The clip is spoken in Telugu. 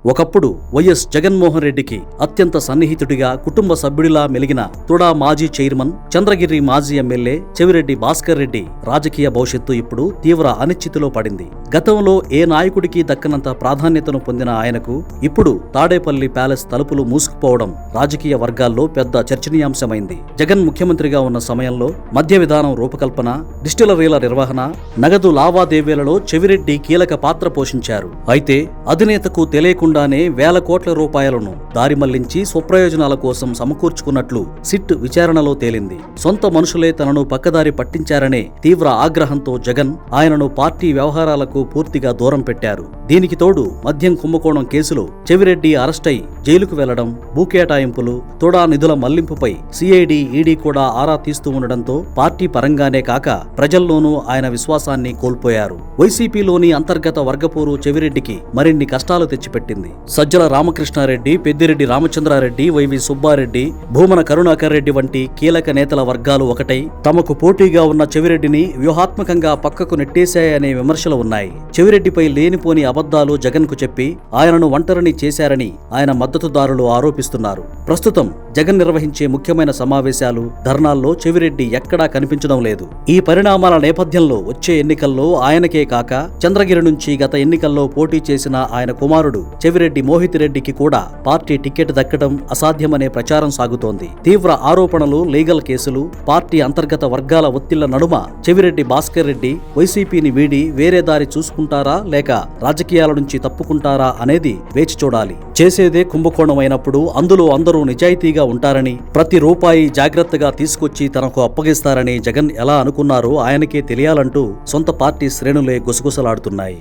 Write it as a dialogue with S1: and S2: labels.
S1: ఒకప్పుడు వైఎస్ జగన్మోహన్ రెడ్డికి అత్యంత సన్నిహితుడిగా కుటుంబ సభ్యుడిలా మెలిగిన తుడా మాజీ చైర్మన్, చంద్రగిరి మాజీ ఎమ్మెల్యే చెవిరెడ్డి భాస్కర్ రెడ్డి రాజకీయ భవిష్యత్తు ఇప్పుడు తీవ్ర అనిశ్చితిలో పడింది. గతంలో ఏ నాయకుడికి దక్కనంత ప్రాధాన్యతను పొందిన ఆయనకు ఇప్పుడు తాడేపల్లి ప్యాలెస్ తలుపులు మూసుకుపోవడం రాజకీయ వర్గాల్లో పెద్ద చర్చనీయాంశమైంది. జగన్ ముఖ్యమంత్రిగా ఉన్న సమయంలో మద్య విధానం రూపకల్పన, డిస్టిలరీల నిర్వహణ, నగదు లావాదేవీలలో చెవిరెడ్డి కీలక పాత్ర పోషించారు. అయితే అధినేతకు తెలియకుండానే వేల కోట్ల రూపాయలను దారి మళ్లించి స్వప్రయోజనాల కోసం సమకూర్చుకున్నట్లు సిట్ విచారణలో తేలింది. సొంత మనుషులే తనను పక్కదారి పట్టించారనే తీవ్ర ఆగ్రహంతో జగన్ ఆయనను పార్టీ వ్యవహారాలకు పూర్తిగా దూరం పెట్టారు. దీనికి తోడు మద్యం కుంభకోణం కేసులో చెవిరెడ్డి అరెస్టై జైలుకు వెళ్లడం, భూకేటాయింపులు, తుడా నిధుల మళ్లింపుపై సిఐడి, ఈడీ కూడా ఆరా తీస్తూ ఉండడంతో పార్టీ పరంగానే కాక ప్రజల్లోనూ ఆయన విశ్వాసాన్ని కోల్పోయారు. వైసీపీలోని అంతర్గత వర్గపోరు చెవిరెడ్డికి మరిన్ని కష్టాలు తెచ్చిపెట్టింది. సజ్జల రామకృష్ణారెడ్డి, పెద్దిరెడ్డి రామచంద్రారెడ్డి, వైవి సుబ్బారెడ్డి, భూమన కరుణాకర్ రెడ్డి వంటి కీలక నేతల వర్గాలు ఒకటై తమకు పోటీగా ఉన్న చెవిరెడ్డిని వ్యూహాత్మకంగా పక్కకు నెట్టేశాయనే విమర్శలు ఉన్నాయి. చెవిరెడ్డిపై లేనిపోని అబద్ధాలు జగన్ కు చెప్పి ఆయనను ఒంటరిని చేశారని ఆయన మద్దతుదారులు ఆరోపిస్తున్నారు. ప్రస్తుతం జగన్ నిర్వహించే ముఖ్యమైన సమావేశాలు, ధర్నాల్లో చెవిరెడ్డి ఎక్కడా కనిపించడం లేదు. ఈ పరిణామాల నేపథ్యంలో వచ్చే ఎన్నికల్లో ఆయనకే కాక చంద్రగిరి నుంచి గత ఎన్నికల్లో పోటీ చేసిన ఆయన కుమారుడు చెవిరెడ్డి మోహిత్ రెడ్డికి కూడా పార్టీ టికెట్ దక్కడం అసాధ్యమనే ప్రచారం సాగుతోంది. తీవ్ర ఆరోపణలు, లీగల్ కేసులు, పార్టీ అంతర్గత వర్గాల ఒత్తిళ్ల నడుమ చెవిరెడ్డి భాస్కర్ రెడ్డి వైసీపీని వీడి వేరే దారి చూసుకుంటారా లేక రాజకీయాల నుంచి తప్పుకుంటారా అనేది వేచి చూడాలి. చేసేదే కుంభకోణం అయినప్పుడు అందులో అందరూ నిజాయితీగా ఉంటారని, ప్రతి రూపాయి జాగ్రత్తగా తీసుకొచ్చి తనకు అప్పగిస్తారని జగన్ ఎలా అనుకున్నారో ఆయనకే తెలియాలంటూ సొంత పార్టీ శ్రేణులే గుసగుసలాడుతున్నాయి.